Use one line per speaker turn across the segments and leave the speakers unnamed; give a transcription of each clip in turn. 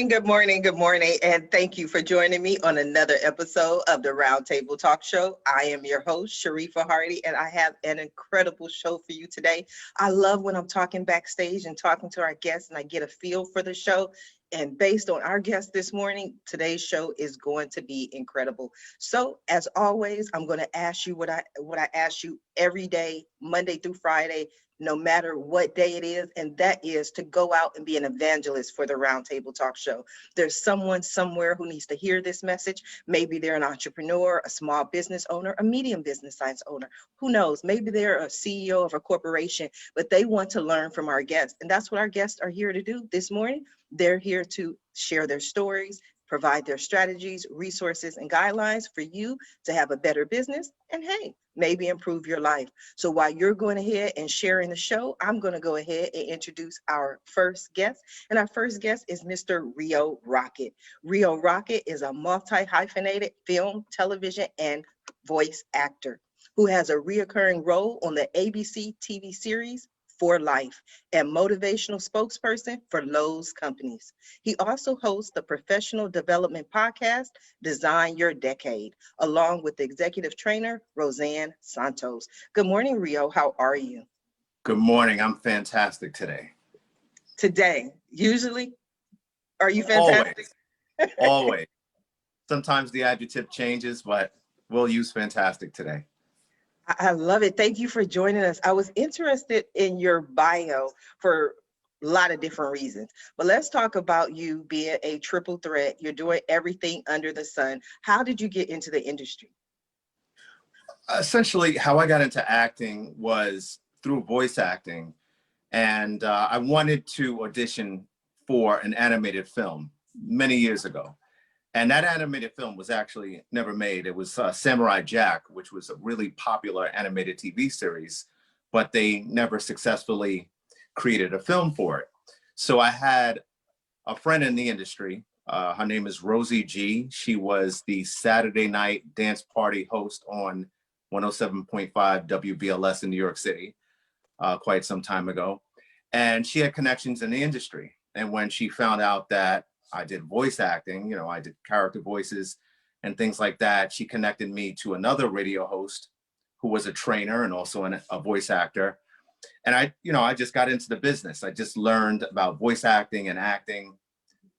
Good morning, good morning, and thank you for joining me on another episode of the Roundtable Talk Show. I am your host, Sharifa Hardy, and I have an incredible show for you today. I love when I'm talking backstage and talking to our guests and I get a feel for the show. And based on our guest this morning, today's show is going to be incredible. So, as always, I'm going to ask you what I ask you every day, Monday through Friday, no matter what day it is, and that is to go out and be an evangelist for the Roundtable Talk Show. There's someone somewhere who needs to hear this message. Maybe they're an entrepreneur, a small business owner, a medium business size owner. Who knows? Maybe they're a CEO of a corporation, but they want to learn from our guests. And that's what our guests are here to do this morning. They're here to share their stories, provide their strategies, resources, and guidelines for you to have a better business and, hey, maybe improve your life. So while you're going ahead and sharing the show, I'm going to go ahead and introduce our first guest. And our first guest is Mr. Rio Rocket. Rio Rocket is a multi-hyphenated film, television, and voice actor who has a reoccurring role on the ABC TV series For Life and motivational spokesperson for Lowe's companies. He also hosts the professional development podcast, Design Your Decade, along with executive trainer, Roseanne Santos. Good morning, Rio. How are you?
Good morning. I'm fantastic today.
Today, usually, are you fantastic?
Always. Always. Sometimes the adjective changes, but we'll use fantastic today.
I love it. Thank you for joining us. I was interested in your bio for a lot of different reasons, but let's talk about you being a triple threat. You're doing everything under the sun. How did you get into the industry?
Essentially, how I got into acting was through voice acting, and I wanted to audition for an animated film many years ago. And that animated film was actually never made. It was Samurai Jack, which was a really popular animated TV series, but they never successfully created a film for it. So I had a friend in the industry. Her name is Rosie G. She was the Saturday night dance party host on 107.5 WBLS in New York City quite some time ago. And she had connections in the industry. And when she found out that I did voice acting, I did character voices and things like that, she connected me to another radio host who was a trainer and also a voice actor. And I just got into the business. I just learned about voice acting and acting.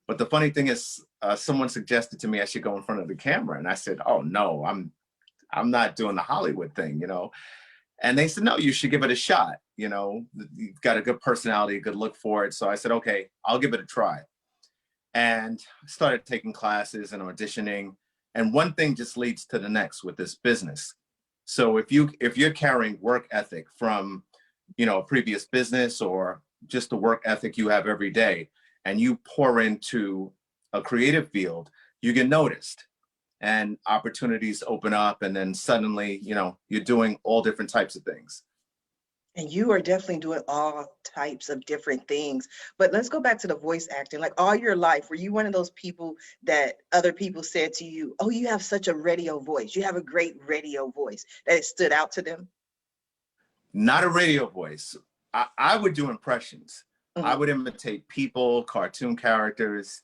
But the funny thing is, someone suggested to me I should go in front of the camera. And I said, oh, no, I'm not doing the Hollywood thing, And they said, no, you should give it a shot. You've got a good personality, a good look for it. So I said, okay, I'll give it a try. And started taking classes and auditioning. And one thing just leads to the next with this business. So if you're carrying work ethic from, a previous business or just the work ethic you have every day, and you pour into a creative field, you get noticed and opportunities open up. And then suddenly, you're doing all different types of things.
And you are definitely doing all types of different things. But let's go back to the voice acting. Like all your life, were you one of those people that other people said to you, oh, you have such a radio voice. You have a great radio voice, that it stood out to them?
Not a radio voice. I would do impressions.
Mm-hmm.
I would imitate people, cartoon characters.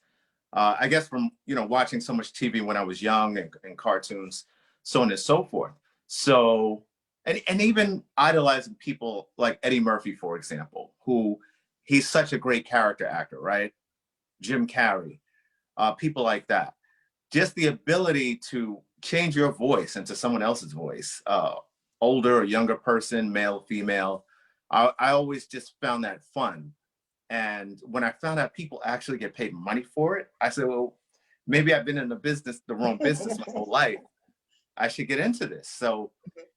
I guess from, watching so much TV when I was young and cartoons, so on and so forth. So, and even idolizing people like Eddie Murphy, for example, who he's such a great character actor, right? Jim Carrey, people like that. Just the ability to change your voice into someone else's voice, older or younger person, male, female. I always just found that fun. And when I found out people actually get paid money for it, I said, well, maybe I've been in the wrong business my whole life. I should get into this. So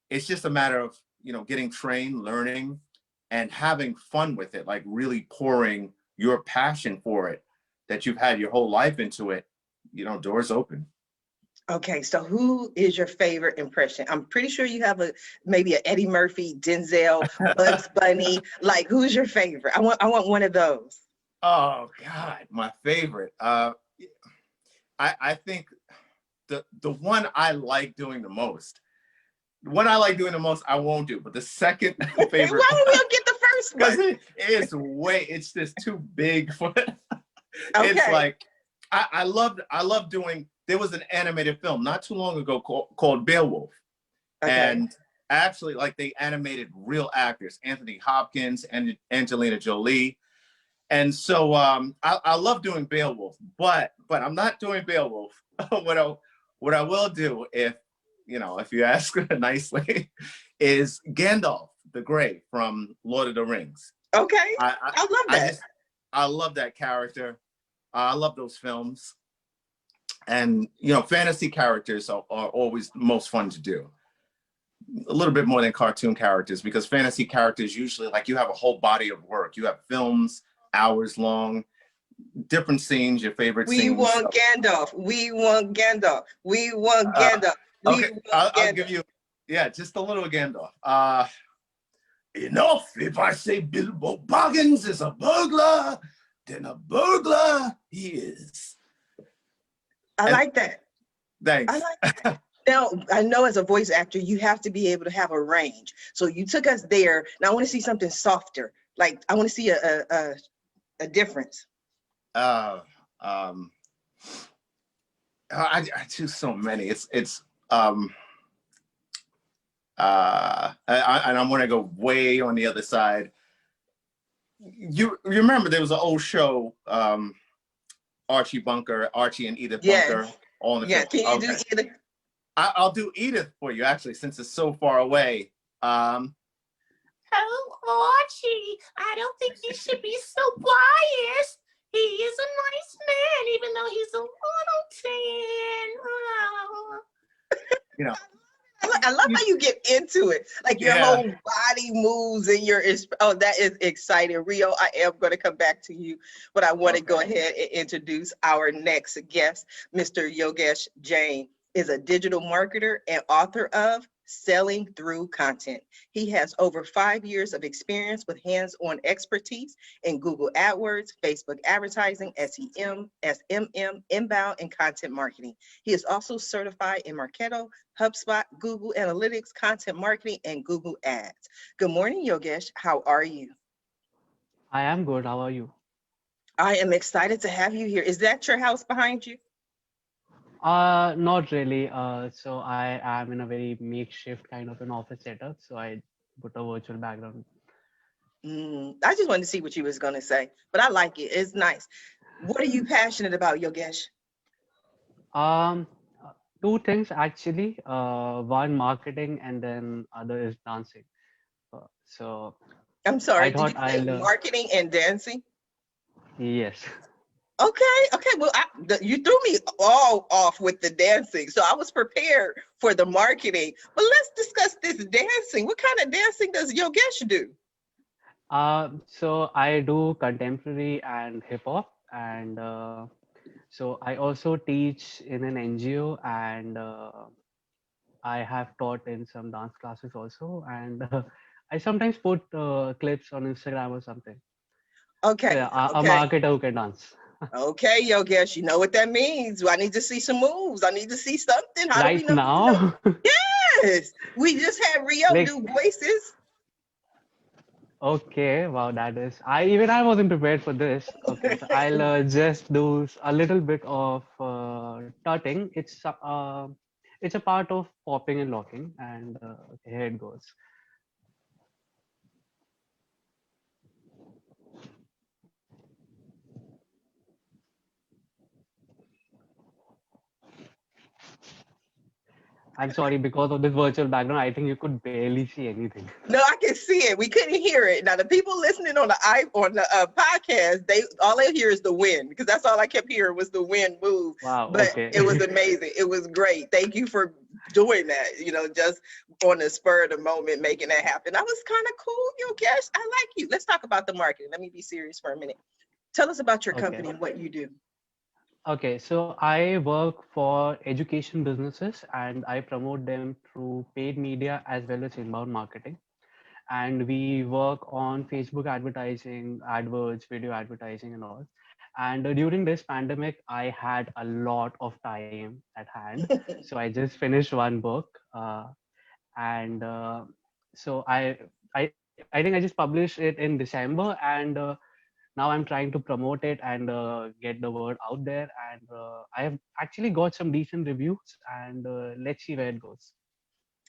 it's just a matter of, getting trained, learning, and having fun with it, like really pouring your passion for it that you've had your whole life into it, doors open.
Okay, so who is your favorite impression? I'm pretty sure you have maybe a Eddie Murphy, Denzel, Bugs Bunny. Like, who's your favorite? I want one of those.
Oh God, my favorite. I think the one I like doing the most. The one I like doing the most, I won't do. But the second favorite,
Why don't we get the first
because
one?
it's just too big for. It's
Okay.
like I love doing. There was an animated film not too long ago called Beowulf,
Okay.
and actually, like, they animated real actors, Anthony Hopkins and Angelina Jolie. And so I love doing Beowulf, but I'm not doing Beowulf. what I will do, if you ask nicely, is Gandalf the Grey from Lord of the Rings.
Okay.
I
love that.
I love that character. I love those films, and fantasy characters are always most fun to do. A little bit more than cartoon characters, because fantasy characters usually, like, you have a whole body of work. You have films, hours long, different scenes, your favorite
We
scenes.
want Gandalf. We want Gandalf. We want Gandalf.
Okay, I'll give you, just a little Gandalf. Enough if I say Bilbo Baggins is a burglar, then a burglar he is.
I like that.
Thanks.
I like that. Now, I know as a voice actor, you have to be able to have a range. So you took us there. Now I want to see something softer. Like, I want to see a difference.
I choose so many. And I'm gonna go way on the other side. You remember there was an old show, Archie and Edith Bunker, all in the film.
Can you do Edith?
I'll do Edith for you, actually, since it's so far away.
Oh, Archie, I don't think you should be so biased. He is a nice man, even though he's a little tan.
I love how you get into it. Like, your whole body moves and that is exciting. Rio, I am going to come back to you, but I want to go ahead and introduce our next guest. Mr. Yogesh Jain is a digital marketer and author of Selling Through Content. He has over 5 years of experience with hands-on expertise in Google AdWords, Facebook advertising, SEM, SMM, inbound, and content marketing. He is also certified in Marketo, HubSpot, Google Analytics, content marketing, and Google Ads. Good morning, Yogesh. How are you?
I am good. How are you?
I am excited to have you here. Is that your house behind you?
Not really. So I am in a very makeshift kind of an office setup. So I put a virtual background.
I just wanted to see what you was going to say, but I like it. It's nice. What are you passionate about, Yogesh?
Two things actually. One, marketing, and then other is dancing. So
I'm sorry,
I thought
did you say marketing and dancing?
Yes.
Okay. Well, you threw me all off with the dancing, so I was prepared for the marketing. But let's discuss this dancing. What kind of dancing does Yogesh do?
So I do contemporary and hip hop, and so I also teach in an NGO, and I have taught in some dance classes also, and I sometimes put clips on Instagram or something.
Okay.
So, a marketer who can dance.
Okay, Yogesh, you know what that means. I need to see some moves. I need to see something. How
right
do we know?
Now?
Yes. We just had Rio do voices.
Okay, wow, that is. I wasn't prepared for this. Okay, so I'll just do a little bit of tutting. It's a part of popping and locking, and here it goes. I'm sorry, because of this virtual background, I think you could barely see anything.
No, I can see it. We couldn't hear it. Now the people listening on the podcast, all they hear is the wind, because that's all I kept hearing was the wind move.
Wow.
But
okay.
It was amazing. It was great. Thank you for doing that. Just on the spur of the moment, making that happen. That was kind of cool, Yogesh. I like you. Let's talk about the marketing. Let me be serious for a minute. Tell us about your company and what you do.
Okay, so I work for education businesses and I promote them through paid media as well as inbound marketing. And we work on Facebook advertising, AdWords, video advertising, and all. And during this pandemic, I had a lot of time at hand, so I just finished one book, and so I think I just published it in December, and now I'm trying to promote it and get the word out there. And I have actually got some decent reviews, and let's see where it goes.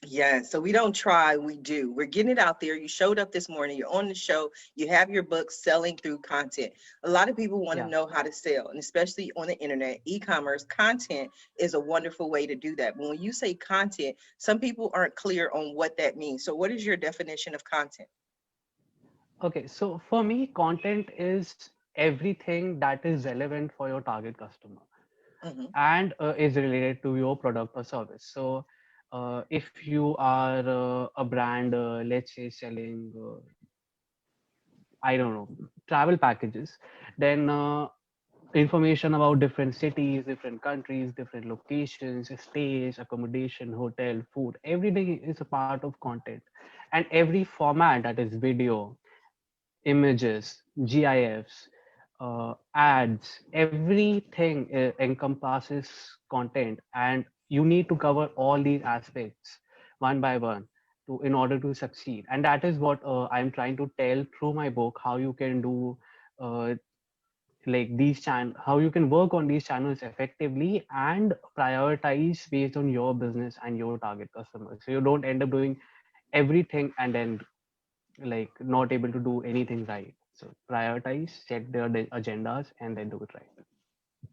Yeah, so we don't try, we do. We're getting it out there. You showed up this morning, you're on the show, you have your book selling through content. A lot of people want to
Yeah.
know how to sell, and especially on the internet, e-commerce content is a wonderful way to do that. But when you say content, some people aren't clear on what that means. So what is your definition of content?
Okay, so for me, content is everything that is relevant for your target customer
Hmm.
and is related to your product or service. So, if you are a brand, let's say selling, I don't know, travel packages, then information about different cities, different countries, different locations, stays, accommodation, hotel, food, everything is a part of content. And every format, that is video, images, GIFs, ads, everything encompasses content, and you need to cover all these aspects one by one to in order to succeed. And that is what I'm trying to tell through my book, how you can do uh, like how you can work on these channels effectively and prioritize based on your business and your target customers, so you don't end up doing everything and then like not able to do anything right. So prioritize, set their agendas, and then do it right.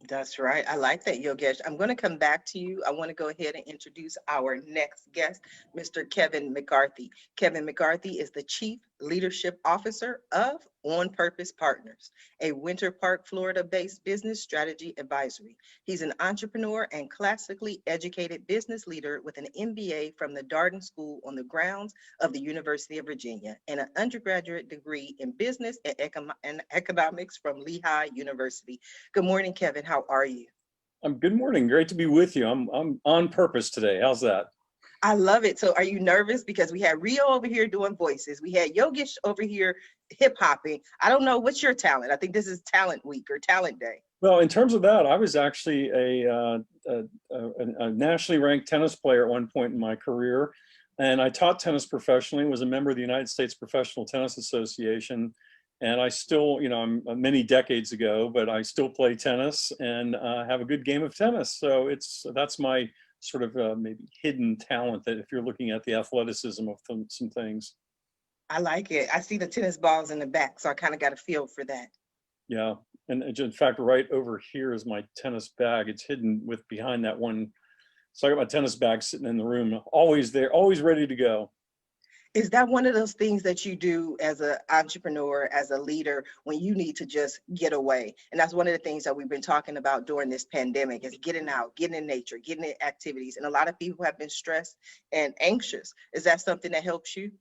That's right. I like that, Yogesh. I'm going to come back to you. I want to go ahead and introduce our next guest, Mr. Kevin McCarthy. Kevin McCarthy is the Chief Leadership Officer of On Purpose Partners, a Winter Park, Florida-based business strategy advisory. He's an entrepreneur and classically educated business leader with an MBA from the Darden School on the grounds of the University of Virginia and an undergraduate degree in business and economics from Lehigh University. Good morning, Kevin. How are you?
Good morning. Great to be with you. I'm on purpose today. How's that?
I love it. So are you nervous? Because we had Rio over here doing voices. We had Yogesh over here hip hopping. I don't know. What's your talent? I think this is talent week or talent day.
Well, in terms of that, I was actually a nationally ranked tennis player at one point in my career. And I taught tennis professionally, was a member of the United States Professional Tennis Association. And I still, I'm many decades ago, but I still play tennis and have a good game of tennis. So that's my sort of maybe hidden talent, that if you're looking at the athleticism of some things.
I like it. I see the tennis balls in the back, so I kind of got a feel for that.
Yeah, and in fact, right over here is my tennis bag. It's hidden behind that one. So I got my tennis bag sitting in the room, always there, always ready to go.
Is that one of those things that you do as an entrepreneur, as a leader, when you need to just get away? And that's one of the things that we've been talking about during this pandemic, is getting out, getting in nature, getting in activities. And a lot of people have been stressed and anxious. Is that something that helps you?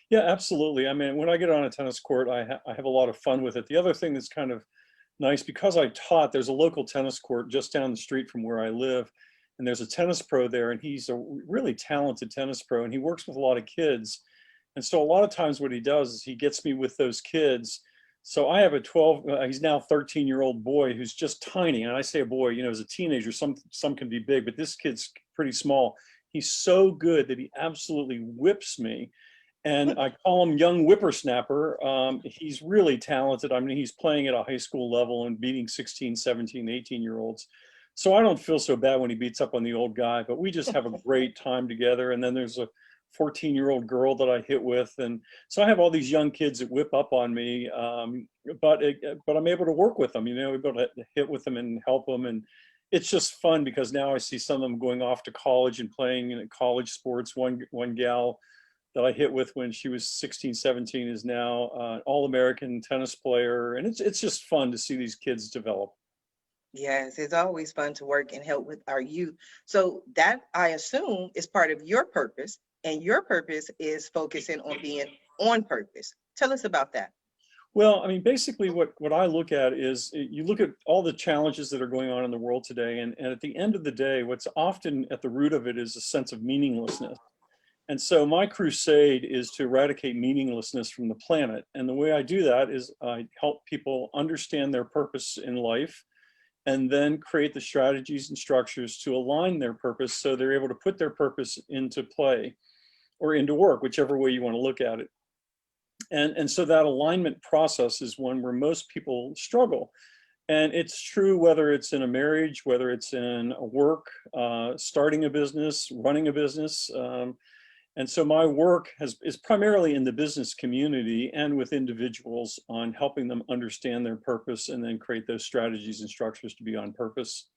Yeah, absolutely. I mean, when I get on a tennis court, I have a lot of fun with it. The other thing that's kind of nice, because I taught, there's a local tennis court just down the street from where I live. And there's a tennis pro there, and he's a really talented tennis pro, and he works with a lot of kids. And so a lot of times what he does is he gets me with those kids. So I have a he's now 13-year-old boy who's just tiny. And I say a boy, as a teenager, some can be big, but this kid's pretty small. He's so good that he absolutely whips me. And I call him young whippersnapper. He's really talented. I mean, he's playing at a high school level and beating 16, 17, 18-year-olds. So I don't feel so bad when he beats up on the old guy, but we just have a great time together. And then there's a 14-year-old girl that I hit with. And so I have all these young kids that whip up on me, but I'm able to work with them, able to hit with them and help them. And it's just fun because now I see some of them going off to college and playing in college sports. One gal that I hit with when she was 16, 17 is now an All-American tennis player. And it's just fun to see these kids develop.
Yes, it's always fun to work and help with our youth. So that, I assume, is part of your purpose, and your purpose is focusing on being on purpose. Tell us about that.
Well, I mean, basically what I look at is you look at all the challenges that are going on in the world today. And at the end of the day, what's often at the root of it is a sense of meaninglessness. And so my crusade is to eradicate meaninglessness from the planet. And the way I do that is I help people understand their purpose in life and then create the strategies and structures to align their purpose so they're able to put their purpose into play or into work, whichever way you want to look at it. And so that alignment process is one where most people struggle. And it's true whether it's in a marriage, whether it's in a work, starting a business, running a business. And so my work is primarily in the business community and with individuals on helping them understand their purpose and then create those strategies and structures to be on purpose.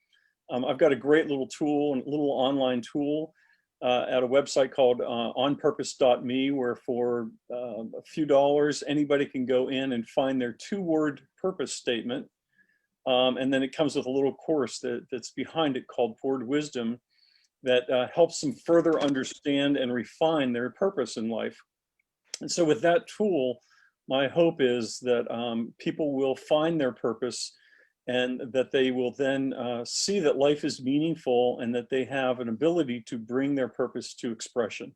I've got a great little tool, a little online tool at a website called onpurpose.me, where for a few dollars, anybody can go in and find their 2-word purpose statement. And then it comes with a little course that's behind it called Poured Wisdom that helps them further understand and refine their purpose in life. And so with that tool, my hope is that people will find their purpose and that they will then see that life is meaningful and that they have an ability to bring their purpose to expression.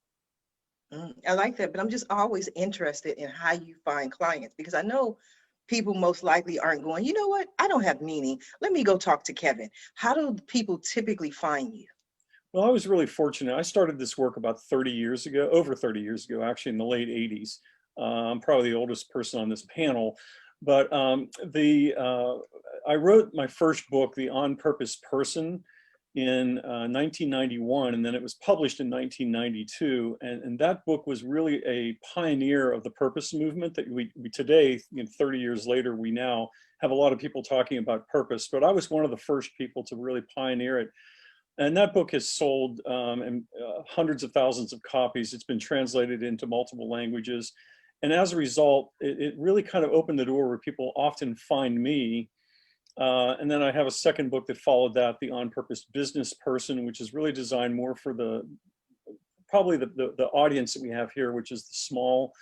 I like that, but I'm just always interested in how you find clients, because I know people most likely aren't going, you know what, I don't have meaning. Let me go talk to Kevin. How do people typically find you?
Well, I was really fortunate. I started this work about 30 years ago, over 30 years ago, actually in the late 80s. I'm probably the oldest person on this panel, but I wrote my first book, The On Purpose Person, in 1991, and then it was published in 1992. And that book was really a pioneer of the purpose movement that we today, 30 years later, we now have a lot of people talking about purpose, but I was one of the first people to really pioneer it. And that book has sold hundreds of thousands of copies. It's been translated into multiple languages. And as a result, it really kind of opened the door where people often find me. And then I have a second book that followed that, The On Purpose Business Person, which is really designed more for probably the audience that we have here, which is the small,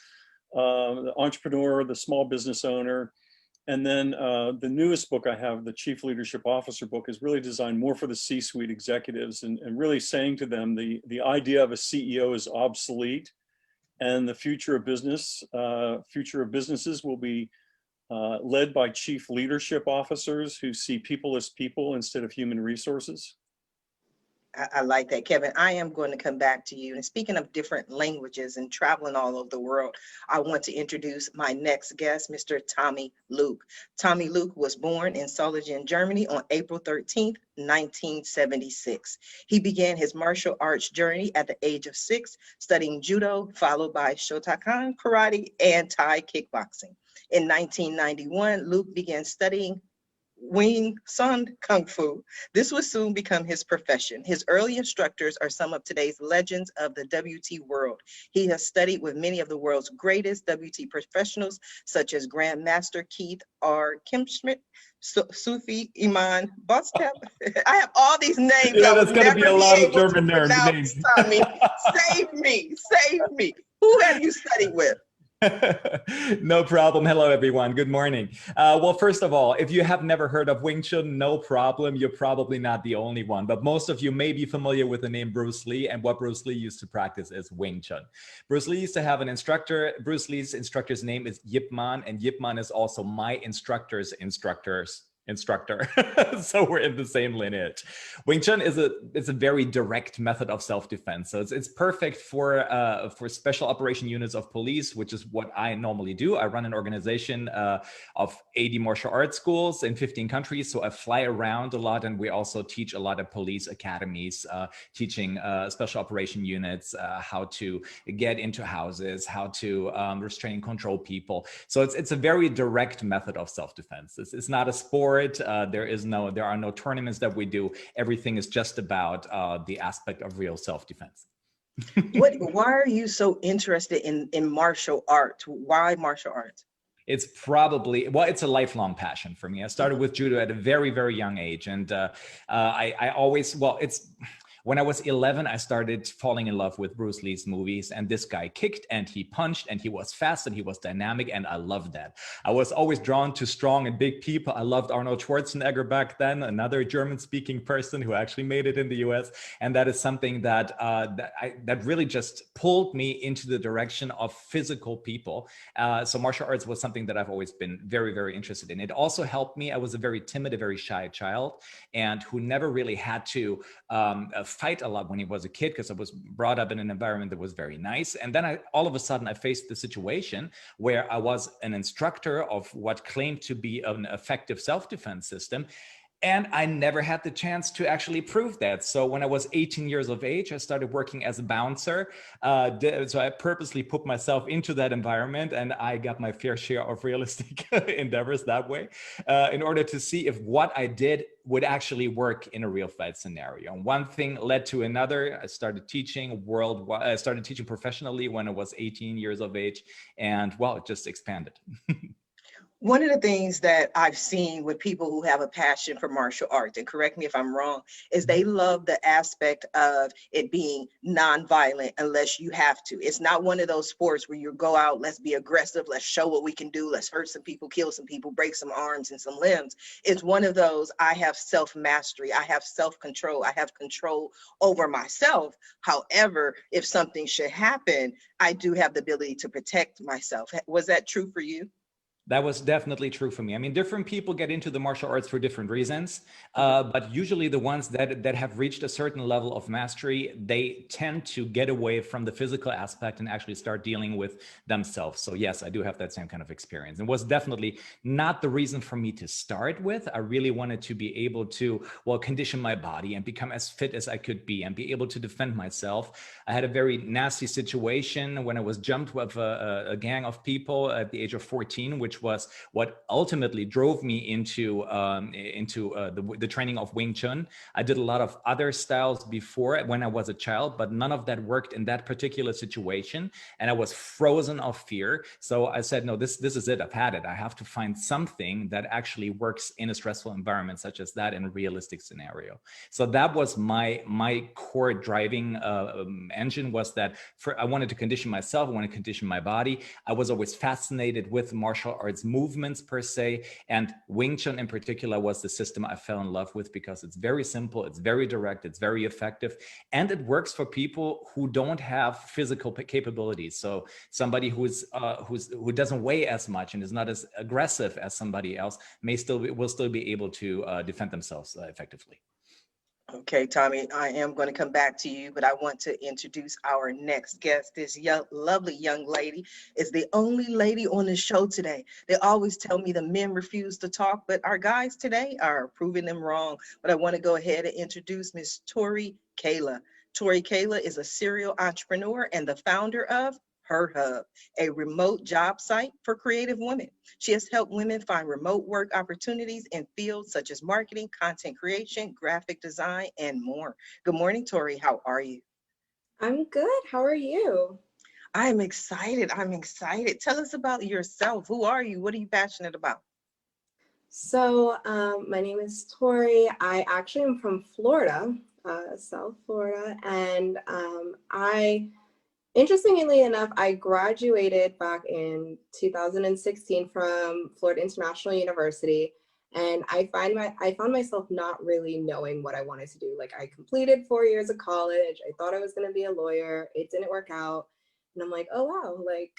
the entrepreneur, the small business owner. And then the newest book I have, the Chief Leadership Officer book, is really designed more for the C-suite executives and really saying to them the idea of a CEO is obsolete, and the future of businesses will be led by chief leadership officers who see people as people instead of human resources.
I like that, Kevin. I am going to come back to you. And speaking of different languages and traveling all over the world, I want to introduce my next guest, Mr. Thommy Luke. Thommy Luke was born in Solingen, Germany on April 13th, 1976. He began his martial arts journey at the age of 6, studying Judo, followed by Shotokan, karate, and Thai kickboxing. In 1991, Luke began studying Wing Tsjun Kung Fu. This would soon become his profession. His early instructors are some of today's legends of the WT world. He has studied with many of the world's greatest WT professionals, such as Grandmaster Keith R, Kernspecht, Sifu Emin Boztepe. I have all these names.
Yeah, that's going to be a lot of German names.
Tommy, save me. Who have you studied with?
No problem. Hello, everyone. Good morning. Well, first of all, if you have never heard of Wing Chun, no problem. You're probably not the only one, but most of you may be familiar with the name Bruce Lee, and what Bruce Lee used to practice is Wing Chun. Bruce Lee used to have an instructor. Bruce Lee's instructor's name is Yip Man, and Yip Man is also my instructor's instructor. So we're in the same lineage. Wing Chun is a very direct method of self-defense. So it's perfect for special operation units of police, which is what I normally do. I run an organization of 80 martial arts schools in 15 countries. So I fly around a lot, and we also teach a lot of police academies, teaching special operation units how to get into houses, how to restrain and control people. So it's a very direct method of self-defense. It's not a sport. There are no tournaments that we do. Everything is just about the aspect of real self-defense.
Why are you so interested in martial arts? Why martial arts?
It's probably, well, it's a lifelong passion for me. I started with Judo at a very, very young age. And I always, well, When I was 11, I started falling in love with Bruce Lee's movies, and this guy kicked and he punched and he was fast and he was dynamic, and I loved that. I was always drawn to strong and big people. I loved Arnold Schwarzenegger back then, another German-speaking person who actually made it in the US, and that is something that that really just pulled me into the direction of physical people. So martial arts was something that I've always been very, very interested in. It also helped me. I was a very timid, a very shy child, and who never really had to fight a lot when he was a kid, because I was brought up in an environment that was very nice. And then all of a sudden I faced the situation where I was an instructor of what claimed to be an effective self-defense system. And I never had the chance to actually prove that. So when I was 18 years of age, I started working as a bouncer. So I purposely put myself into that environment, and I got my fair share of realistic endeavors that way, in order to see if what I did would actually work in a real fight scenario. And one thing led to another. I started teaching worldwide. I started teaching professionally when I was 18 years of age, and well, it just expanded.
One of the things that I've seen with people who have a passion for martial arts, and correct me if I'm wrong, is they love the aspect of it being non-violent unless you have to. It's not one of those sports where you go out, let's be aggressive, let's show what we can do, let's hurt some people, kill some people, break some arms and some limbs. It's one of those, I have self-mastery, I have self-control, I have control over myself. However, if something should happen, I do have the ability to protect myself. Was that true for you?
That was definitely true for me. I mean, different people get into the martial arts for different reasons, but usually the ones that have reached a certain level of mastery, they tend to get away from the physical aspect and actually start dealing with themselves. So yes, I do have that same kind of experience. It was definitely not the reason for me to start with. I really wanted to be able to, well, condition my body and become as fit as I could be and be able to defend myself. I had a very nasty situation when I was jumped with a gang of people at the age of 14, which was what ultimately drove me into the training of Wing Chun. I did a lot of other styles before when I was a child, but none of that worked in that particular situation. And I was frozen of fear. So I said, no, this is it. I've had it. I have to find something that actually works in a stressful environment such as that in a realistic scenario. So that was my core driving engine, was that I wanted to condition myself. I wanted to condition my body. I was always fascinated with martial arts movements per se, and Wing Chun in particular was the system I fell in love with because it's very simple, it's very direct, it's very effective, and it works for people who don't have physical capabilities. So somebody who doesn't weigh as much and is not as aggressive as somebody else will still be able to defend themselves effectively.
Okay, Thommy, I am going to come back to you, but I want to introduce our next guest. This lovely young lady is the only lady on the show today. They always tell me the men refuse to talk, but our guys today are proving them wrong. But I want to go ahead and introduce Miss Tori Kayla. Tori Kayla is a serial entrepreneur and the founder of Her Hub, a remote job site for creative women. She has helped women find remote work opportunities in fields such as marketing, content creation, graphic design, and more. Good morning, Tori. How are you?
I'm good. How are you?
I'm excited. I'm excited. Tell us about yourself. Who are you? What are you passionate about?
So my name is Tori. I actually am from Florida, South Florida, and interestingly enough, I graduated back in 2016 from Florida International University, and I found myself not really knowing what I wanted to do. Like, I completed 4 years of college. I thought I was going to be a lawyer. It didn't work out. And I'm like, oh, wow, like,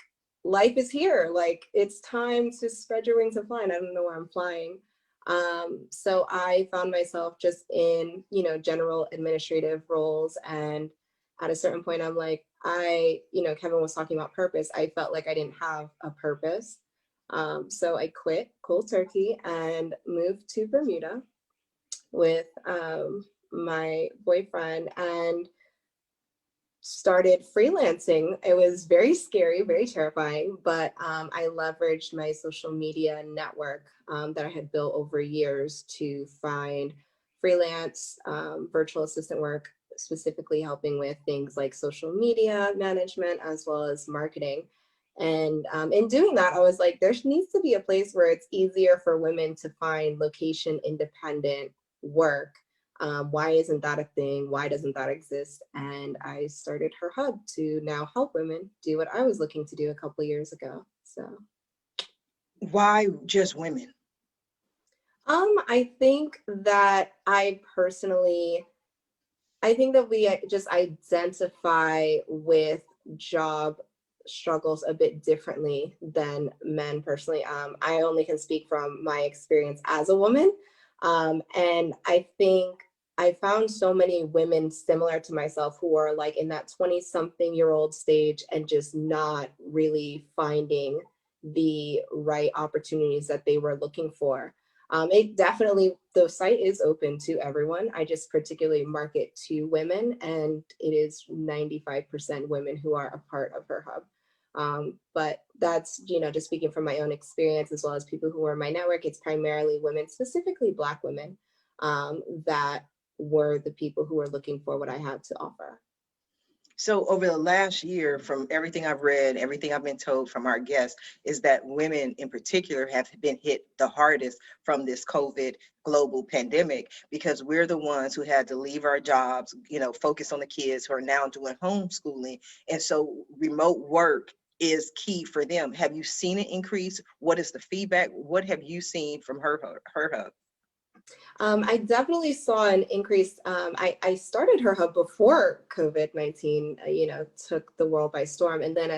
life is here. Like, it's time to spread your wings and fly. And I don't know where I'm flying. So I found myself just in, general administrative roles. And at a certain point, I'm like, Kevin was talking about purpose. I felt like I didn't have a purpose. So I quit cold turkey and moved to Bermuda with my boyfriend and started freelancing. It was very scary, very terrifying, but I leveraged my social media network that I had built over years to find freelance virtual assistant work, specifically helping with things like social media management as well as marketing. And in doing that, I was like, there needs to be a place where it's easier for women to find location independent work Why isn't that a thing? Why doesn't that exist? And I started her hub to now help women do what I was looking to do a couple of years ago. So
Why just women?
I think that we just identify with job struggles a bit differently than men personally. I only can speak from my experience as a woman. And I think I found so many women similar to myself who are like in that 20-something-year-old stage and just not really finding the right opportunities that they were looking for. The site is open to everyone. I just particularly market to women, and it is 95% women who are a part of her hub. But that's, just speaking from my own experience, as well as people who are in my network, it's primarily women, specifically Black women, that were the people who were looking for what I had to offer.
So over the last year, from everything I've read, everything I've been told from our guests, is that women in particular have been hit the hardest from this COVID global pandemic, because we're the ones who had to leave our jobs, focus on the kids who are now doing homeschooling. And so remote work is key for them. Have you seen an increase? What is the feedback? What have you seen from her hub?
I definitely saw an increase. I started her hub before COVID-19, took the world by storm. And then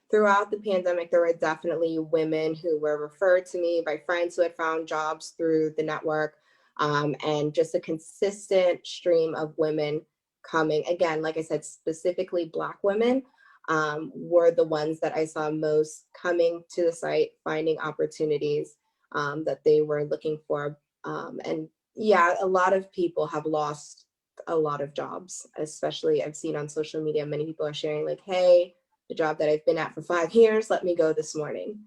throughout the pandemic, there were definitely women who were referred to me by friends who had found jobs through the network, and just a consistent stream of women coming. Again, like I said, specifically Black women were the ones that I saw most coming to the site, finding opportunities that they were looking for. And yeah, a lot of people have lost a lot of jobs, especially I've seen on social media, many people are sharing like, hey, the job that I've been at for 5 years, let me go this morning.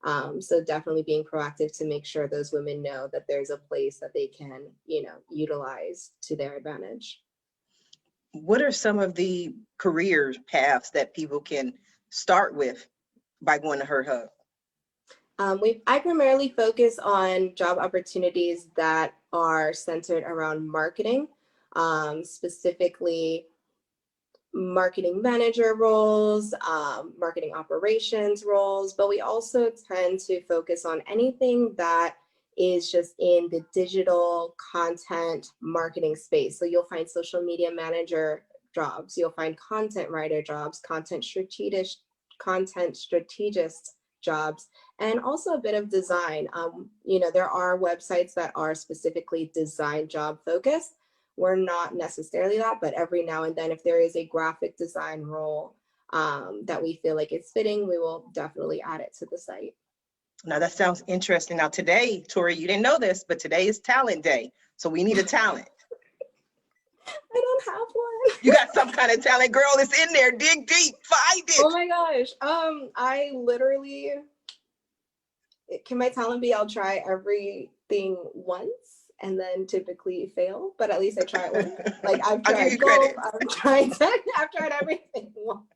So definitely being proactive to make sure those women know that there's a place that they can, utilize to their advantage.
What are some of the career paths that people can start with by going to her hub?
I primarily focus on job opportunities that are centered around marketing, specifically marketing manager roles, marketing operations roles, but we also tend to focus on anything that is just in the digital content marketing space. So you'll find social media manager jobs, you'll find content writer jobs, content strategist jobs, and also a bit of design. There are websites that are specifically design job focused. We're not necessarily that, but every now and then, if there is a graphic design role that we feel like it's fitting, we will definitely add it to the site.
Now that sounds interesting. Now today, Tori, you didn't know this, but today is talent day. So we need a talent.
I don't have one.
You got some kind of talent, girl. It's in there. Dig deep, find it.
Oh my gosh. I literally, can my talent be I'll try everything once and then typically fail, but at least I try it once. Like I've tried golf, I've tried everything once.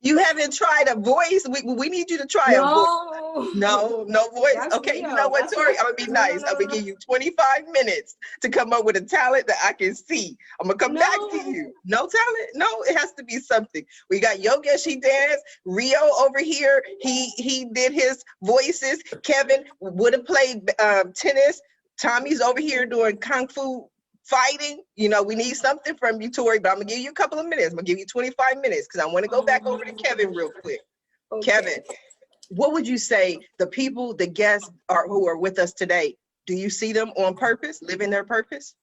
You haven't tried a voice? We need you to try a voice. No voice?
Yes,
okay, you know what, Tori? I'm gonna be nice. I'm gonna give you 25 minutes to come up with a talent that I can see. I'm gonna come back to you. No talent? No, it has to be something. We got Yoga, she danced. Rio over here, he did his voices. Kevin would have played tennis. Tommy's over here doing Kung Fu fighting. We need something from you, Tori, but I'm gonna give you a couple of minutes. I'm gonna give you 25 minutes because I want to go back over to Kevin real quick. Okay. Kevin, what would you say the guests who are with us today, do you see them on purpose, living their purpose?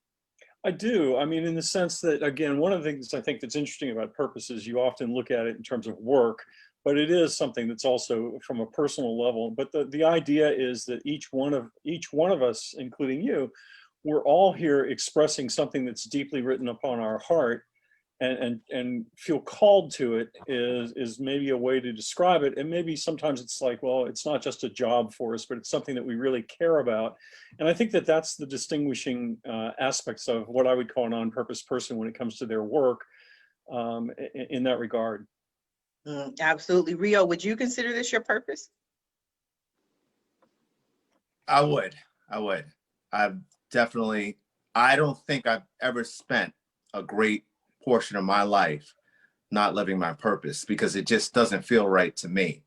I do. I mean, in the sense that, again, one of the things I think that's interesting about purpose is you often look at it in terms of work, but it is something that's also from a personal level. But the idea is that each one of us, including you, we're all here expressing something that's deeply written upon our heart, and feel called to it is maybe a way to describe it. And maybe sometimes it's like, well, it's not just a job for us, but it's something that we really care about. And I think that that's the distinguishing aspects of what I would call an on-purpose person when it comes to their work in that regard.
Absolutely. Rio, would you consider this your purpose?
I would. definitely, I don't think I've ever spent a great portion of my life not living my purpose, because it just doesn't feel right to me.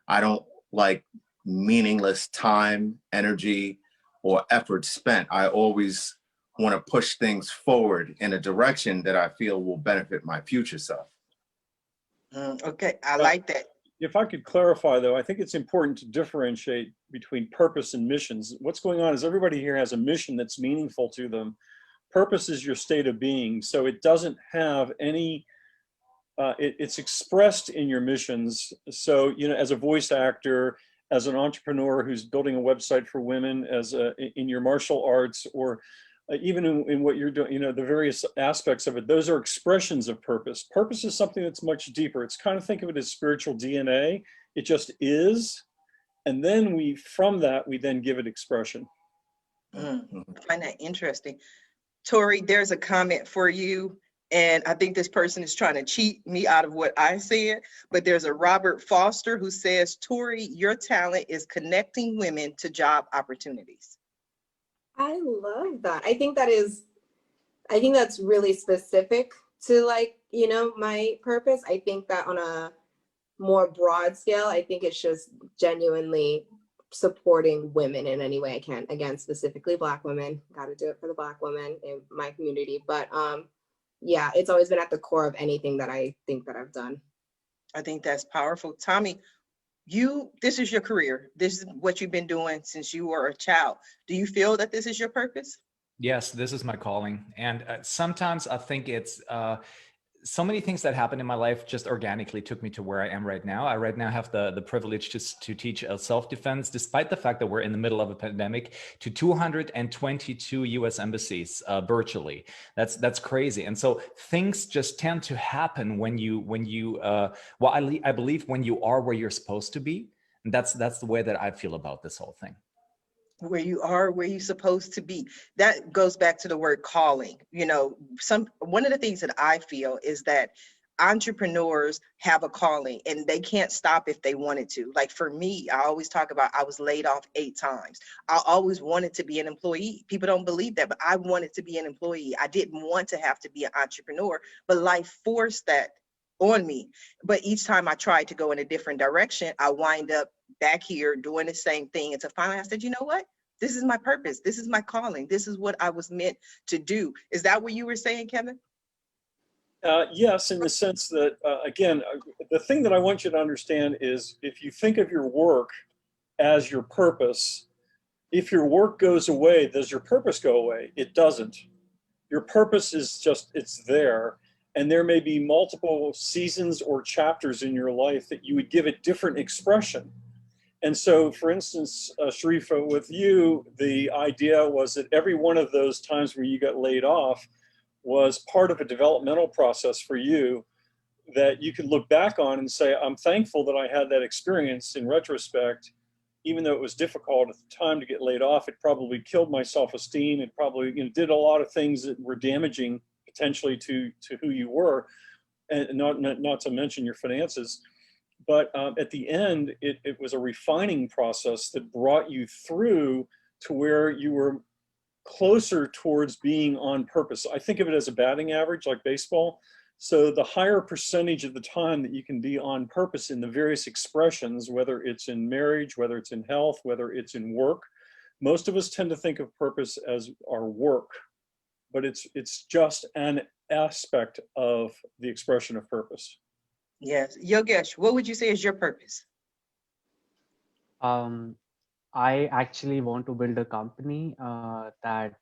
I don't like meaningless time, energy, or effort spent. I always want to push things forward in a direction that I feel will benefit my future self.
Okay, I like that.
If I could clarify, though, I think it's important to differentiate between purpose and missions. What's going on is everybody here has a mission that's meaningful to them. Purpose is your state of being, so it doesn't have any, it's expressed in your missions. So, you know, as a voice actor, as an entrepreneur who's building a website for women, in your martial arts, or even in what you're doing, you know, the various aspects of it, those are expressions of purpose. Purpose is something that's much deeper. It's kind of, think of it as spiritual DNA. It just is. And then from that, we then give it expression.
I find that interesting. Tori, there's a comment for you. And I think this person is trying to cheat me out of what I said, but there's a Robert Foster who says, Tori, your talent is connecting women to job opportunities.
I love that. I think that's really specific to, like, you know, my purpose. I think that on a more broad scale, I think it's just genuinely supporting women in any way I can. Again, specifically Black women, got to do it for the Black women in my community. But yeah, it's always been at the core of anything that I think that I've done.
I think that's powerful. Thommy, this is your career. This is what you've been doing since you were a child. Do you feel that this is your purpose?
Yes, this is my calling. And sometimes I think it's so many things that happened in my life just organically took me to where I am right now. I right now have the privilege to teach self-defense, despite the fact that we're in the middle of a pandemic, to 222 US embassies virtually. That's crazy. And so things just tend to happen when I believe when you are where you're supposed to be. And that's the way that I feel about this whole thing.
Where you are, where you're supposed to be. That goes back to the word calling. You know, one of the things that I feel is that entrepreneurs have a calling and they can't stop if they wanted to. Like for me, I always talk about, I was laid off 8 times. I always wanted to be an employee. People don't believe that, but I wanted to be an employee. I didn't want to have to be an entrepreneur, but life forced that on me. But each time I tried to go in a different direction, I wind up back here doing the same thing. And so finally I said, you know what? This is my purpose. This is my calling. This is what I was meant to do. Is that what you were saying, Kevin?
Yes, in the sense that, again, the thing that I want you to understand is if you think of your work as your purpose, if your work goes away, does your purpose go away? It doesn't. Your purpose is just, it's there. And there may be multiple seasons or chapters in your life that you would give it different expression. And so, for instance, Sharifa, with you, the idea was that every one of those times where you got laid off was part of a developmental process for you that you could look back on and say, I'm thankful that I had that experience in retrospect, even though it was difficult at the time to get laid off. It probably killed my self-esteem. It probably, you know, did a lot of things that were damaging potentially to who you were, and not to mention your finances. But at the end, it was a refining process that brought you through to where you were closer towards being on purpose. I think of it as a batting average, like baseball. So the higher percentage of the time that you can be on purpose in the various expressions, whether it's in marriage, whether it's in health, whether it's in work, most of us tend to think of purpose as our work, but it's just an aspect of the expression of purpose.
Yes. Yogesh, what would you say is your purpose?
I actually want to build a company that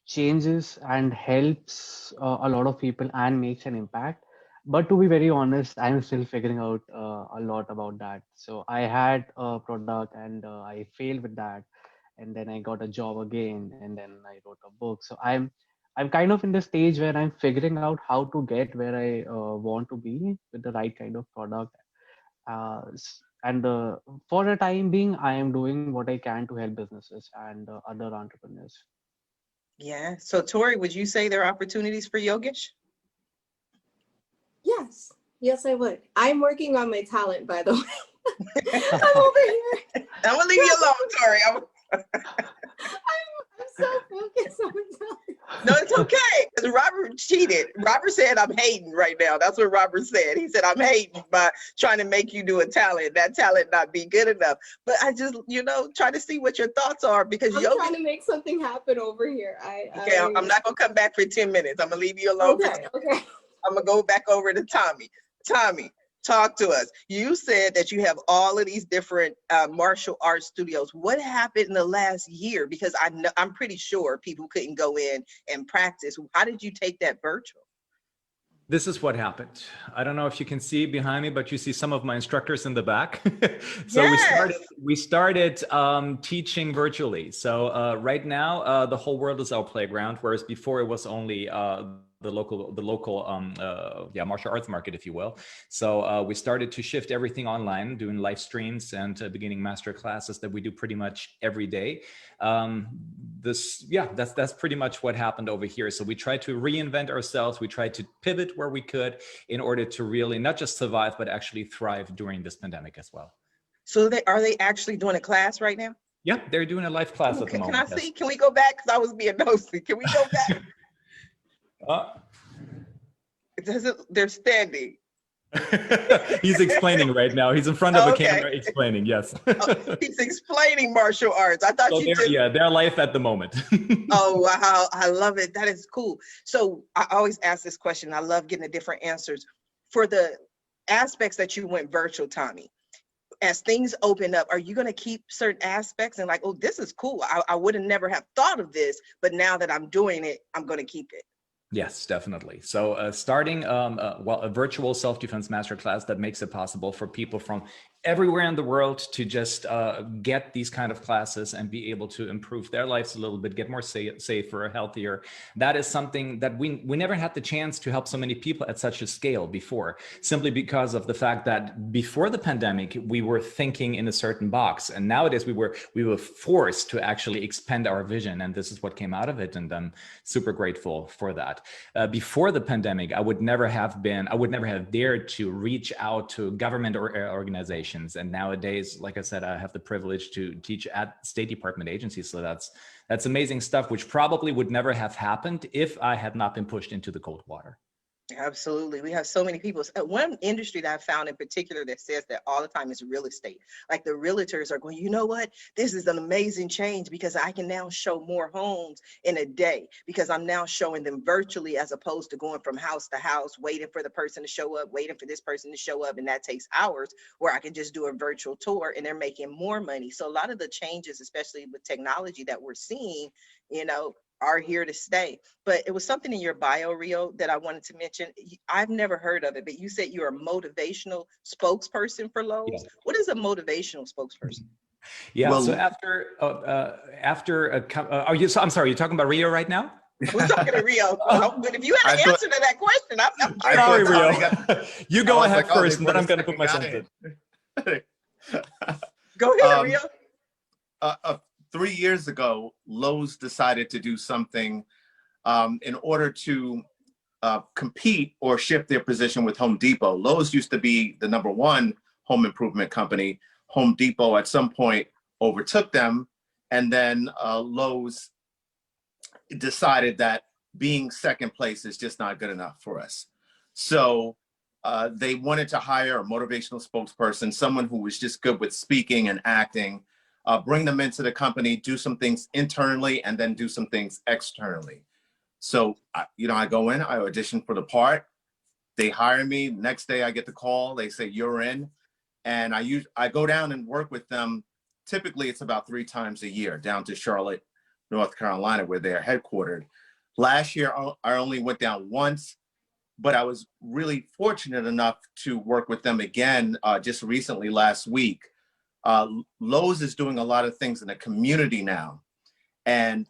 changes and helps a lot of people and makes an impact. But to be very honest, I'm still figuring out a lot about that. So I had a product and I failed with that. And then I got a job again, and then I wrote a book. So I'm kind of in the stage where I'm figuring out how to get where I want to be with the right kind of product. And for the time being, I am doing what I can to help businesses and other entrepreneurs.
Yeah. So Tori, would you say there are opportunities for Yogesh?
Yes. Yes, I would. I'm working on my talent, by the way. I'm over here.
I'm gonna leave you alone, Tori.
I'm so focused on telling.
No, it's okay. Because Robert cheated. Robert said, I'm hating right now. That's what Robert said. He said, I'm hating by trying to make you do a talent. That talent not be good enough. But I just, try to see what your thoughts are because
I'm trying to make something happen over here.
I'm not going to come back for 10 minutes. I'm going to leave you alone.
Okay.
I'm going to go back over to Thommy. Thommy, talk to us. You said that you have all of these different martial arts studios. What happened in the last year? Because I'm pretty sure people couldn't go in and practice. How did you take that virtual?
This is what happened. I don't know if you can see behind me, but you see some of my instructors in the back. So
yes.
we started teaching virtually. So right now, the whole world is our playground, whereas before it was only the local martial arts market, if you will. So we started to shift everything online, doing live streams and beginning master classes that we do pretty much every day. That's pretty much what happened over here. So we tried to reinvent ourselves. We tried to pivot where we could in order to really not just survive, but actually thrive during this pandemic as well.
So are they actually doing a class right now?
Yeah, they're doing a live class at the moment.
Can I see? Can we go back? Because I was being nosy. Can we go back? They're standing.
He's explaining right now. He's in front of a camera explaining, yes.
He's explaining martial arts. I thought
they're live at the moment.
Oh, wow. I love it. That is cool. So I always ask this question. I love getting the different answers. For the aspects that you went virtual, Thommy, as things open up, are you going to keep certain aspects and like, oh, this is cool. I would have never have thought of this, but now that I'm doing it, I'm going to keep it.
Yes, definitely. So starting a virtual self-defense masterclass that makes it possible for people from everywhere in the world to just get these kind of classes and be able to improve their lives a little bit, get more safer, healthier. That is something that we never had the chance to help so many people at such a scale before, simply because of the fact that before the pandemic, we were thinking in a certain box. And nowadays we were forced to actually expand our vision. And this is what came out of it. And I'm super grateful for that. Before the pandemic, I would never have dared to reach out to government or organizations. And nowadays, like I said, I have the privilege to teach at State Department agencies. So that's amazing stuff, which probably would never have happened if I had not been pushed into the cold water.
Absolutely. We have so many people. One industry that I found in particular that says that all the time is real estate. Like the realtors are going, you know what? This is an amazing change because I can now show more homes in a day because I'm now showing them virtually as opposed to going from house to house, waiting for the person to show up, waiting for this person to show up. And that takes hours where I can just do a virtual tour and they're making more money. So a lot of the changes, especially with technology that we're seeing, are here to stay. But it was something in your bio, Rio, that I wanted to mention. I've never heard of it, but you said you're a motivational spokesperson for Lowe's. Yeah. What is a motivational spokesperson?
Yeah. Well, so I'm sorry, you're talking about Rio right now?
We're talking to Rio. But if you had an answer to that question, I'm
sorry, Rio. You go ahead first, and then I'm going to put myself in.
Go ahead, Rio.
3 years ago, Lowe's decided to do something in order to compete or shift their position with Home Depot. Lowe's used to be the #1 home improvement company. Home Depot at some point overtook them, and then Lowe's decided that being second place is just not good enough for us. So they wanted to hire a motivational spokesperson, someone who was just good with speaking and acting, bring them into the company, do some things internally, and then do some things externally. So, I go in, I audition for the part, they hire me. Next day I get the call, they say, you're in. And I go down and work with them. Typically it's about 3 times a year down to Charlotte, North Carolina, where they're headquartered. Last year, I only went down once, but I was really fortunate enough to work with them again just recently last week. Lowe's is doing a lot of things in the community now, and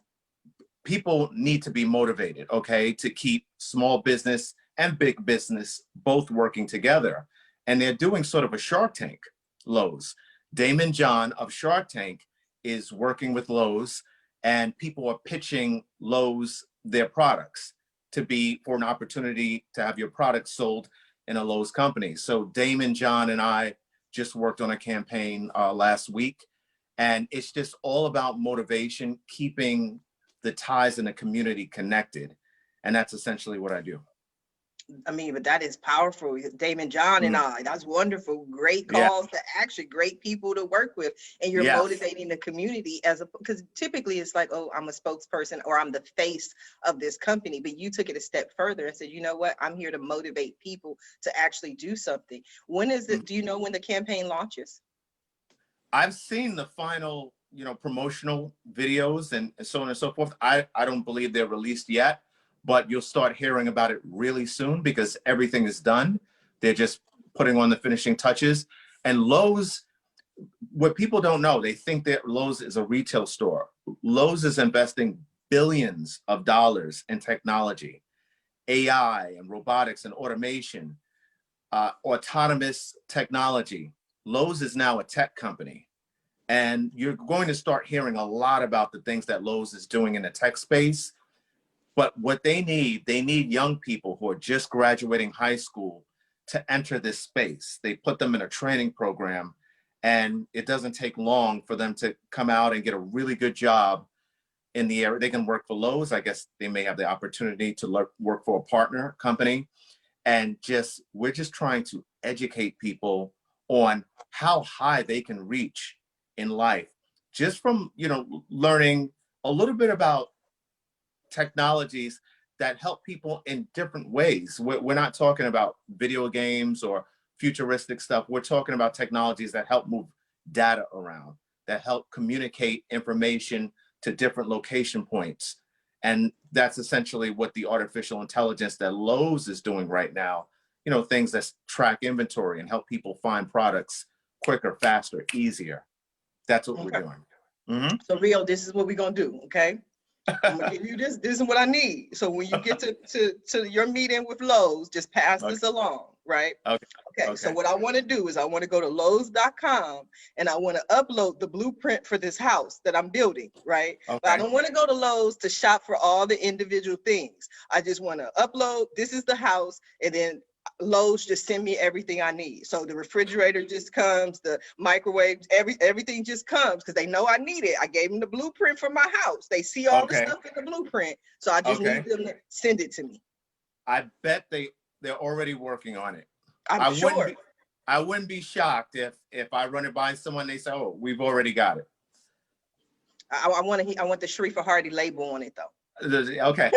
people need to be motivated, okay, to keep small business and big business both working together. And they're doing sort of a Shark Tank, Lowe's. Damon John of Shark Tank is working with Lowe's, and people are pitching Lowe's their products for an opportunity to have your products sold in a Lowe's company. So Damon John and I just worked on a campaign last week, and it's just all about motivation, keeping the ties in the community connected. And that's essentially what I do.
I mean, but that is powerful. Damon John and I, that's wonderful. Great calls to action, great people to work with. And you're motivating the community because typically it's like, oh, I'm a spokesperson or I'm the face of this company. But you took it a step further and said, you know what? I'm here to motivate people to actually do something. When is it? Do you know when the campaign launches?
I've seen the final, promotional videos and so on and so forth. I don't believe they're released yet, but you'll start hearing about it really soon because everything is done. They're just putting on the finishing touches. And Lowe's, what people don't know, they think that Lowe's is a retail store. Lowe's is investing billions of dollars in technology, AI and robotics and automation, autonomous technology. Lowe's is now a tech company. And you're going to start hearing a lot about the things that Lowe's is doing in the tech space. But what they need young people who are just graduating high school to enter this space. They put them in a training program, and it doesn't take long for them to come out and get a really good job in the area. They can work for Lowe's. I guess they may have the opportunity to work for a partner company. And we're just trying to educate people on how high they can reach in life, just from, learning a little bit about technologies that help people in different ways. We're not talking about video games or futuristic stuff. We're talking about technologies that help move data around, that help communicate information to different location points. And that's essentially what the artificial intelligence that Lowe's is doing right now, things that track inventory and help people find products quicker, faster, easier. That's what we're doing.
So Rio, this is what we're gonna do, okay? I'm gonna give you this. This is what I need. So when you get to your meeting with Lowe's, just pass this along, right? Okay. So what I want to do is I want to go to Lowe's.com and I want to upload the blueprint for this house that I'm building, right? But I don't want to go to Lowe's to shop for all the individual things. I just want to upload, this is the house, and then Lowe's just send me everything I need. So the refrigerator just comes, the microwave, everything just comes because they know I need it. I gave them the blueprint for my house. They see all the stuff in the blueprint. So I just need them to send it to me.
I bet they're already working on it.
I'm sure.
I wouldn't be shocked if I run it by someone, they say, oh, we've already got it.
I want the Sharifa Hardy label on it though.
Okay.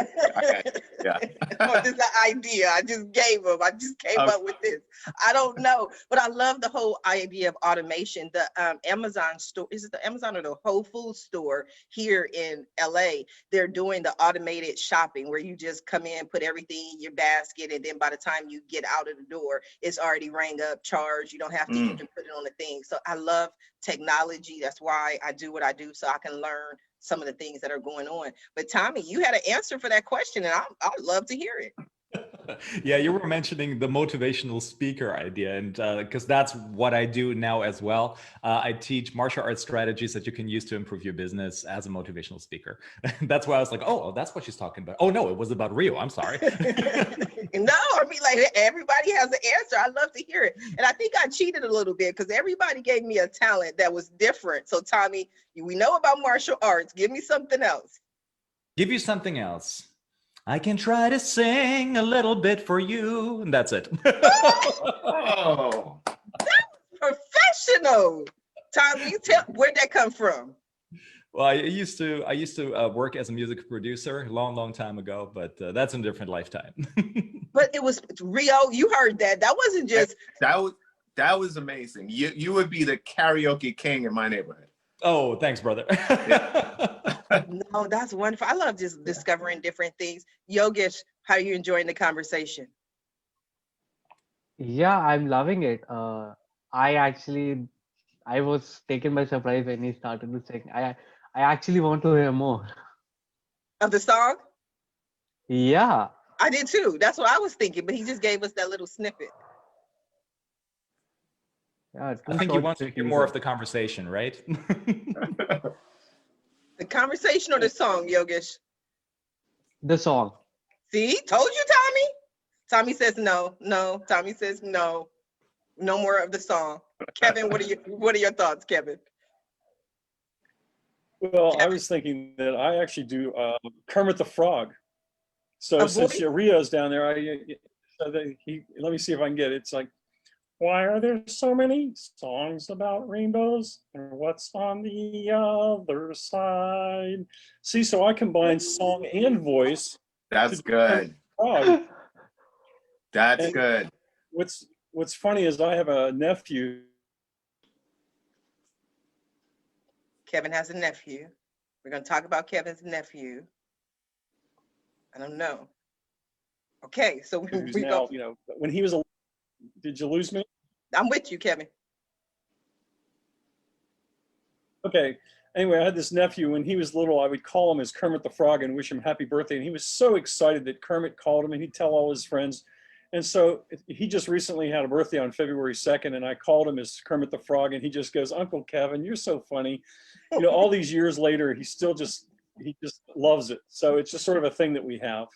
Yeah.
This is an idea I just gave them. I just came up with this. I don't know, but I love the whole idea of automation. The Amazon store, is it the Amazon or the Whole Foods store here in LA? They're doing the automated shopping where you just come in, put everything in your basket, and then by the time you get out of the door, it's already rang up, charged. You don't have to even put it on the thing. So I love technology. That's why I do what I do, so I can learn some of the things that are going on. But Thommy, you had an answer for that question, and I'd love to hear it.
Yeah, you were mentioning the motivational speaker idea, and because that's what I do now as well. I teach martial arts strategies that you can use to improve your business as a motivational speaker. That's why I was like, oh, that's what she's talking about. Oh no, it was about Rio. I'm sorry.
No, I mean, like, everybody has an answer. I love to hear it. And I think I cheated a little bit because everybody gave me a talent that was different. So Thommy, we know about martial arts. Give me something else.
Give you something else. I can try to sing a little bit for you, and that's it.
Oh,
that was professional. Thommy, where'd that come from?
Well, I used to work as a music producer a long time ago, but that's in a different lifetime.
But it was Rio. You heard that? That wasn't just
that was amazing. You would be the karaoke king in my neighborhood.
Oh, thanks, brother.
No, that's wonderful. I love just discovering different things. Yogesh, how are you enjoying the conversation?
Yeah, I'm loving it. I was taken by surprise when he started to sing. I actually want to hear more.
Of the song?
Yeah.
I did too. That's what I was thinking, but he just gave us that little snippet.
Yeah,
I think you want to hear more of the conversation, right?
The conversation or the song, Yogesh?
The song.
See, told you, Thommy. Thommy says no. Thommy says no. No more of the song. Kevin, what are your thoughts, Kevin?
Well, I was thinking that I actually do Kermit the Frog. So
A
since
voice?
Rio's down there, let me see if I can get it. It's like, why are there so many songs about rainbows? And what's on the other side? See, so I combine song and voice.
That's
to do Kermit
good.
the Frog.
That's
And
good.
what's funny is I have a nephew.
Kevin has a nephew. We're going to talk about Kevin's nephew. I don't know. Okay, so
Who's
we
now,
go.
when he was a, did you lose me?
I'm with you, Kevin.
Okay. Anyway, I had this nephew when he was little. I would call him as Kermit the Frog and wish him happy birthday. And he was so excited that Kermit called him, and he'd tell all his friends. And so he just recently had a birthday on February 2nd, and I called him as Kermit the Frog, and he just goes, "Uncle Kevin, you're so funny." All these years later, he just loves it. So it's just sort of a thing that we have.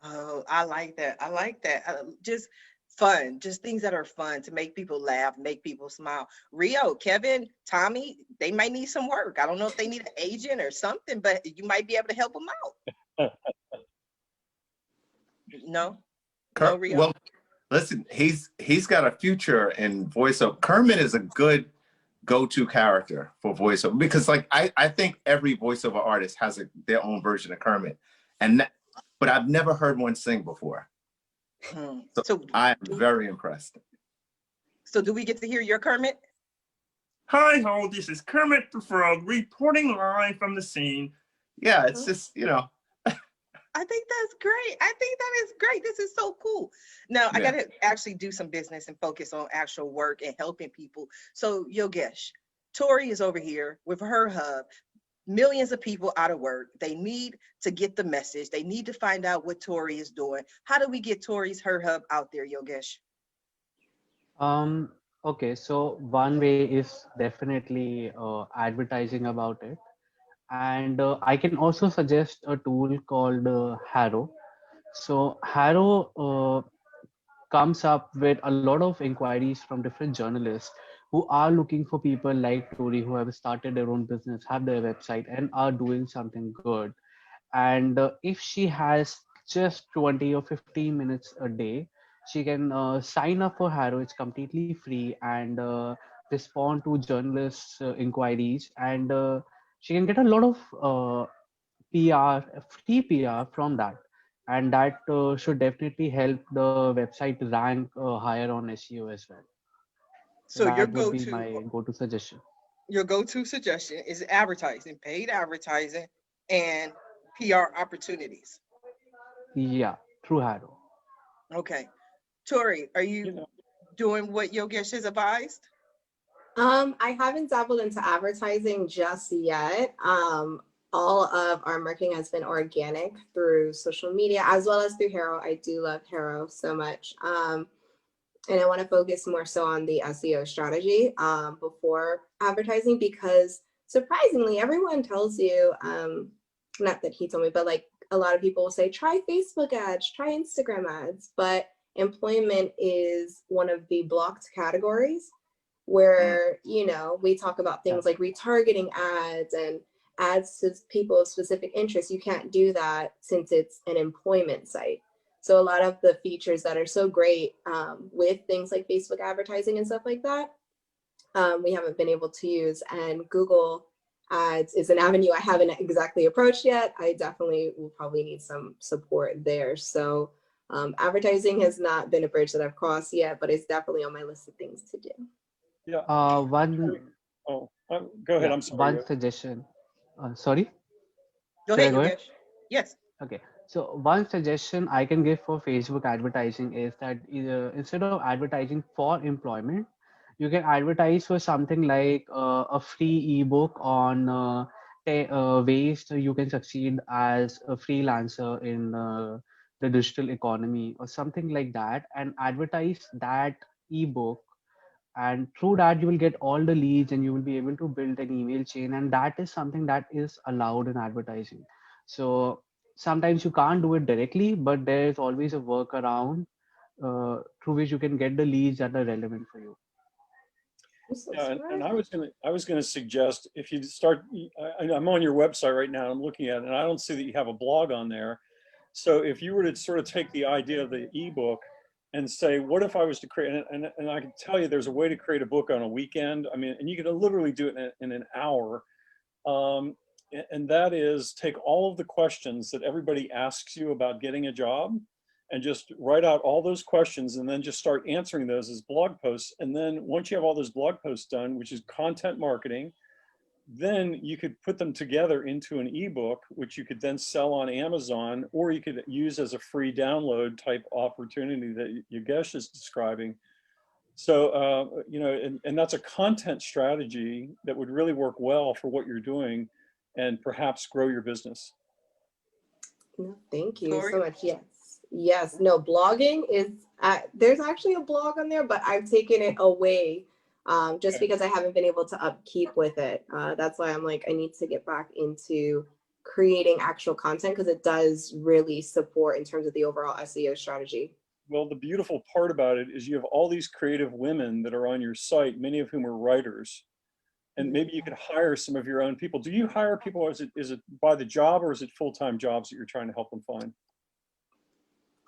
Oh, I like that. I like that. Just fun, just things that are fun to make people laugh, make people smile. Rio, Kevin, Tommy, they might need some work. I don't know if they need an agent or something, but you might be able to help them out. No? No, Rio?
Well, listen, he's got a future in voiceover. Kermit is a good go-to character for voiceover because, like, I think every voiceover artist has their own version of Kermit, but I've never heard one sing before. So I'm very impressed.
So do we get to hear your Kermit?
Hi ho, this is Kermit the Frog reporting live from the scene.
Yeah, it's just,
I think that's great. I think that is great. This is so cool. Now, I got to actually do some business and focus on actual work and helping people. So, Yogesh, Tori is over here with her hub. Millions of people out of work. They need to get the message. They need to find out what Tori is doing. How do we get Her Hub out there, Yogesh?
Okay, so one way is definitely advertising about it. And I can also suggest a tool called Harrow. So Harrow comes up with a lot of inquiries from different journalists who are looking for people like Tori who have started their own business, have their website, and are doing something good. And if she has just 20 or 15 minutes a day, she can sign up for Harrow. It's completely free, and respond to journalists' inquiries, and she can get a lot of PR, free PR from that. And that should definitely help the website rank higher on SEO as well. So
So
that would be my go-to suggestion.
Your go-to suggestion is advertising, paid advertising, and PR opportunities.
Yeah, through Harrow.
Okay. Tori, are you doing what Yogesh has advised?
I haven't dabbled into advertising just yet. All of our marketing has been organic through social media as well as through Harrow. I do love Harrow so much. And I want to focus more so on the SEO strategy before advertising, because surprisingly, everyone tells you, not that he told me, but like a lot of people will say, try Facebook ads, try Instagram ads, but employment is one of the blocked categories where, we talk about things like retargeting ads and ads to people of specific interests. You can't do that since it's an employment site. So a lot of the features that are so great with things like Facebook advertising and stuff like that, we haven't been able to use. And Google Ads is an avenue I haven't exactly approached yet. I definitely will probably need some support there. So advertising has not been a bridge that I've crossed yet, but it's definitely on my list of things to do.
Yeah.
Go
ahead. I'm sorry.
One suggestion. Sorry?
Go
Should I
ahead,
go ahead?
Yogesh. Yes.
Okay. So one suggestion I can give for Facebook advertising is that instead of advertising for employment, you can advertise for something like a free ebook on ways you can succeed as a freelancer in the digital economy or something like that, and advertise that ebook. And through that, you will get all the leads and you will be able to build an email chain. And that is something that is allowed in advertising. So sometimes you can't do it directly, but there is always a workaround through which you can get the leads that are relevant for you.
I'm so
Yeah,
smart.
and I was gonna suggest if you start, I'm on your website right now, I'm looking at it, and I don't see that you have a blog on there. So if you were to sort of take the idea of the ebook and say, what if I was to create, and I can tell you there's a way to create a book on a weekend. I mean, and you can literally do it in an hour. And that is take all of the questions that everybody asks you about getting a job and just write out all those questions and then just start answering those as blog posts. And then once you have all those blog posts done, which is content marketing, then you could put them together into an ebook, which you could then sell on Amazon, or you could use as a free download type opportunity that Yogesh is describing. So, you know, and that's a content strategy that would really work well for what you're doing and perhaps grow your business.
No, thank you
Tori?
so much. Yes. Yes. No, blogging is, there's actually a blog on there, but I've taken it away just because I haven't been able to upkeep with it. That's why I'm like, I need to get back into creating actual content because it does really support in terms of the overall SEO strategy.
Well, the beautiful part about it is you have all these creative women that are on your site, many of whom are writers. And maybe you could hire some of your own people. Do you hire people, or is it by the job, or is it full-time jobs that you're trying to help them find?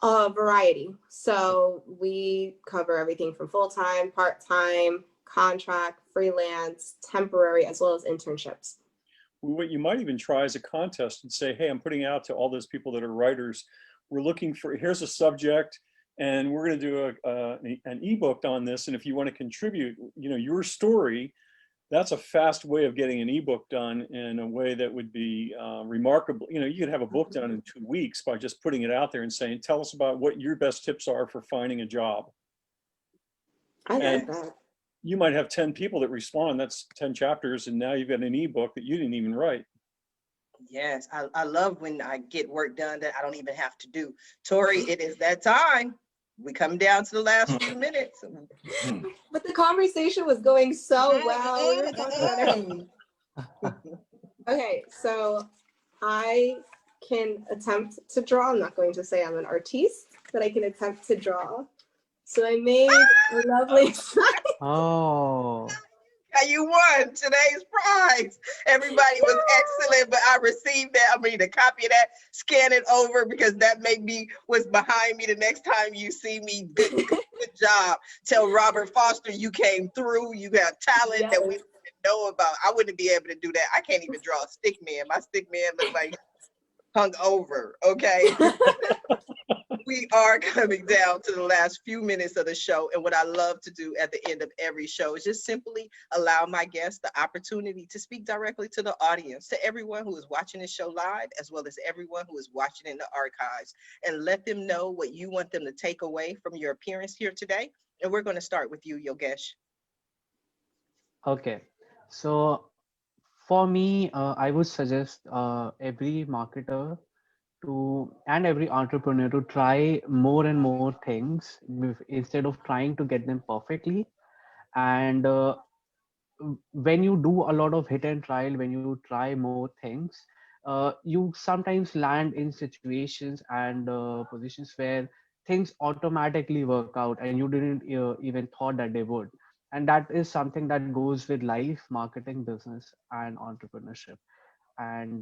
Variety. So we cover everything from full-time, part-time, contract, freelance, temporary, as well as internships.
What you might even try is a contest and say, hey, I'm putting out to all those people that are writers. We're looking for, here's a subject, and we're going to do an ebook on this. And if you want to contribute, you know, your story, that's a fast way of getting an ebook done in a way that would be remarkable. You know, you could have a book done in 2 weeks by just putting it out there and saying, tell us about what your best tips are for finding a job.
I like that.
You might have 10 people that respond. That's 10 chapters. And now you've got an ebook that you didn't even write.
Yes, I love when I get work done that I don't even have to do. Tori, it is that time. We come down to the last few minutes.
But the conversation was going so well. We were talking about everything. Okay, so I can attempt to draw. I'm not going to say I'm an artiste, but I can attempt to draw. So I made a lovely sign.
Oh,
Yeah, you won today's prize. Everybody was excellent, but I received that. I'm going to copy that, scan it over, because that maybe was behind me the next time you see me. Good job. Tell Robert Foster you came through. You got talent that we didn't know about. I wouldn't be able to do that. I can't even draw a stick man. My stick man looks like hung over, okay? We are coming down to the last few minutes of the show. And what I love to do at the end of every show is just simply allow my guests the opportunity to speak directly to the audience, to everyone who is watching this show live, as well as everyone who is watching in the archives, and let them know what you want them to take away from your appearance here today. And we're going to start with you, Yogesh.
okay. So for me, I would suggest every marketer and every entrepreneur to try more and more things instead of trying to get them perfectly. And when you do a lot of hit and trial, when you try more things, you sometimes land in situations and positions where things automatically work out and you didn't even thought that they would. And that is something that goes with life, marketing, business, and entrepreneurship. And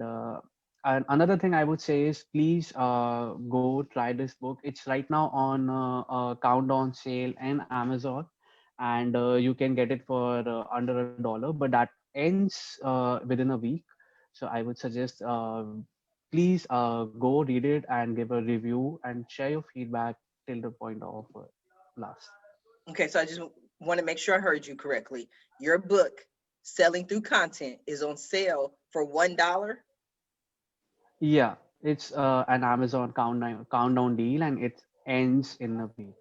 another thing I would say is please go try this book. It's right now on countdown sale in Amazon, and you can get it for under $1, but that ends within a week. So I would suggest please go read it and give a review and share your feedback till the point of last.
Okay, so I just want to make sure I heard you correctly. Your book, Selling Through Content, is on sale for $1.
Yeah, it's an Amazon countdown deal, and it ends in a week.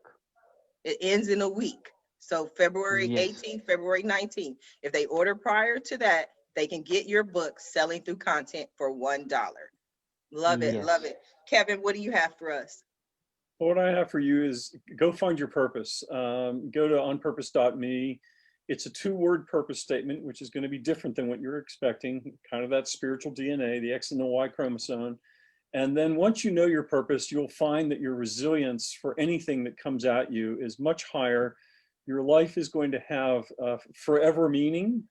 It ends in a week. So February
Yes.
18th, February 19th. If they order prior to that, they can get your book, Selling Through Content, for $1. Love it,
Yes.
love it. Kevin, what do you have for us?
What I have for you is go find your purpose. Go to onpurpose.me. It's a 2-word purpose statement, which is going to be different than what you're expecting, kind of that spiritual DNA, the X and the Y chromosome. And then once you know your purpose, you'll find that your resilience for anything that comes at you is much higher your life is going to have forever meaning,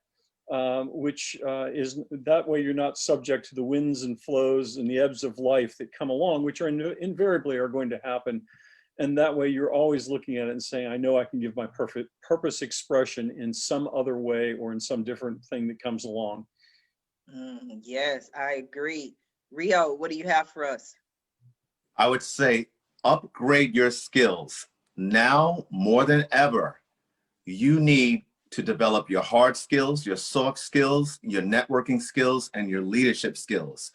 which is that way you're not subject to the winds and flows and the ebbs of life that come along, which are invariably are going to happen. And that way you're always looking at it and saying, I know I can give my perfect purpose expression in some other way or in some different thing that comes along.
Yes, I agree. Rio, what do you have for us?
I would say upgrade your skills. Now more than ever, you need to develop your hard skills, your soft skills, your networking skills, and your leadership skills.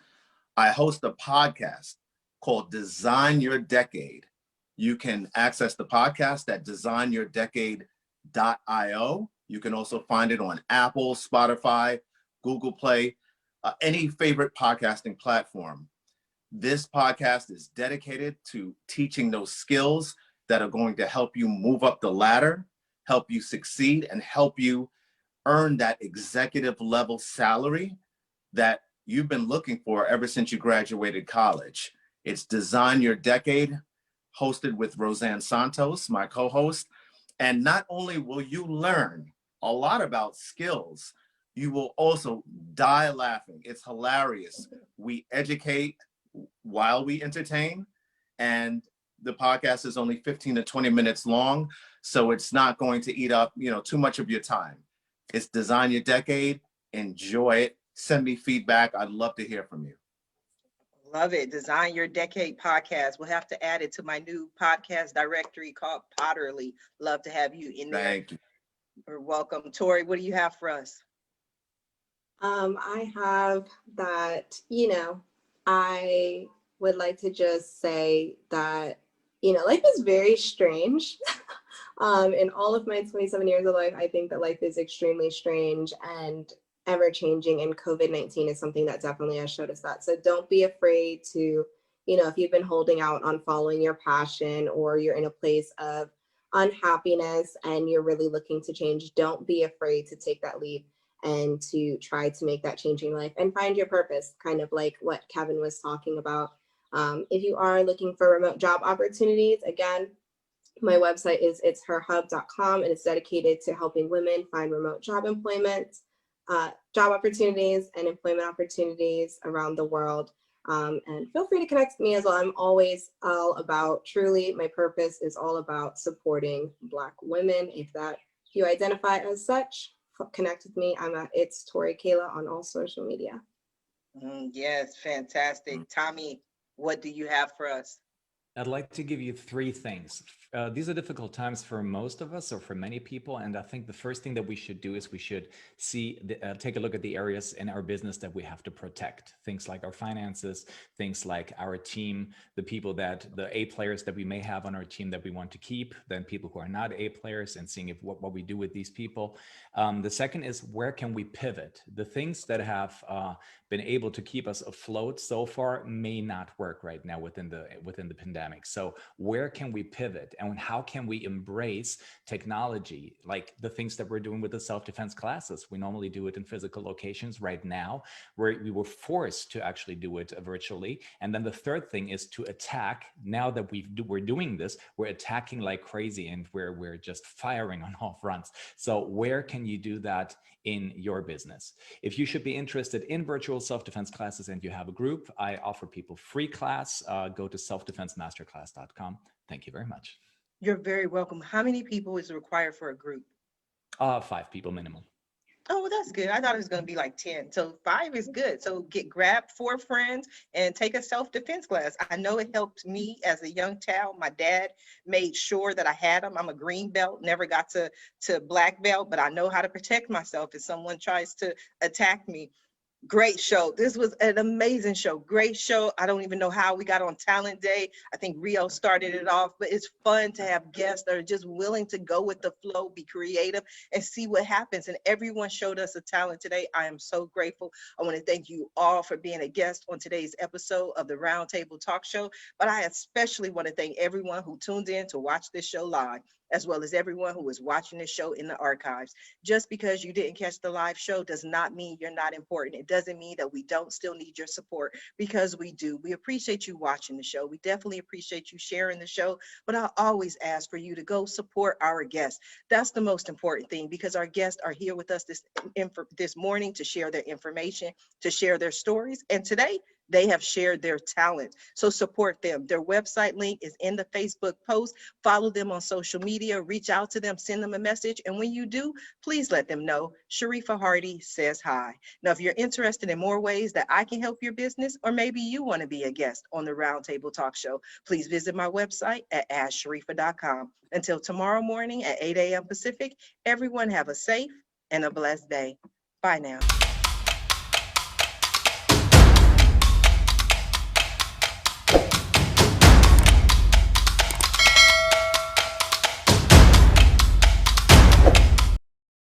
I host a podcast called Design Your Decade. You can access the podcast at designyourdecade.io. You can also find it on Apple, Spotify, Google Play, any favorite podcasting platform. This podcast is dedicated to teaching those skills that are going to help you move up the ladder, help you succeed, and help you earn that executive level salary that you've been looking for ever since you graduated college. It's Design Your Decade, hosted with Roseanne Santos, my co-host. And not only will you learn a lot about skills, you will also die laughing. It's hilarious. We educate while we entertain, and the podcast is only 15 to 20 minutes long, so it's not going to eat up, too much of your time. It's Design Your Decade. Enjoy it. Send me feedback. I'd love to hear from you.
Love it. Design Your Decade podcast. We'll have to add it to my new podcast directory called Potterly. Love to have you in there.
Thank you.
You're welcome. Tori, what do you have for us?
I have that, I would like to just say that, life is very strange. In all of my 27 years of life, I think that life is extremely strange and ever changing, and COVID-19 is something that definitely has showed us that. So don't be afraid to, if you've been holding out on following your passion, or you're in a place of unhappiness and you're really looking to change, don't be afraid to take that leap and to try to make that change in life and find your purpose, kind of like what Kevin was talking about. If you are looking for remote job opportunities, again, my website is itsherhub.com, and it's dedicated to helping women find remote job opportunities and employment opportunities around the world. And feel free to connect with me as well. I'm always all about, truly, my purpose is all about supporting Black women. If you identify as such, connect with me. It's Tori Kayla on all social media.
Yes, fantastic. Thommy, what do you have for us?
I'd like to give you three things. These are difficult times for most of us, or for many people. And I think the first thing that we should do is we should take a look at the areas in our business that we have to protect. Things like our finances, things like our team, the A players that we may have on our team that we want to keep, then people who are not A players, and seeing what we do with these people. The second is, where can we pivot? The things that have been able to keep us afloat so far may not work right now within the pandemic. So where can we pivot, and how can we embrace technology, like the things that we're doing with the self-defense classes? We normally do it in physical locations. Right now, we were forced to actually do it virtually. And then the third thing is to attack. Now that we're doing this, we're attacking like crazy, and we're just firing on all fronts. So where can you do that in your business? If you should be interested in virtual self-defense classes and you have a group, I offer people free class. Go to selfdefensemasterclass.com. Thank you very much.
You're very welcome. How many people is required for a group?
5 people minimum.
Oh, well, that's good. I thought it was going to be like 10. So 5 is good. So grab 4 friends and take a self-defense class. I know it helped me as a young child. My dad made sure that I had them. I'm a green belt, never got to black belt, but I know how to protect myself if someone tries to attack me. Great show. This was an amazing show. Great show. I don't even know how we got on Talent Day. I think Rio started it off, but it's fun to have guests that are just willing to go with the flow, be creative, and see what happens. And everyone showed us a talent today. I am so grateful. I want to thank you all for being a guest on today's episode of the Roundtable Talk Show. But I especially want to thank everyone who tuned in to watch this show live. as well as everyone who is watching this show in the archives. Just because you didn't catch the live show does not mean you're not important. It doesn't mean that we don't still need your support, because we do. We appreciate you watching the show. We definitely appreciate you sharing the show, but I always ask for you to go support our guests. That's the most important thing, because our guests are here with us this morning to share their information, to share their stories, and today they have shared their talent. So support them. Their website link is in the Facebook post. Follow them on social media, reach out to them, send them a message. And when you do, please let them know Sharifa Hardy says hi. Now, if you're interested in more ways that I can help your business, or maybe you want to be a guest on the Roundtable Talk Show, please visit my website at AskSharifa.com. Until tomorrow morning at 8 a.m. Pacific, everyone have a safe and a blessed day. Bye now.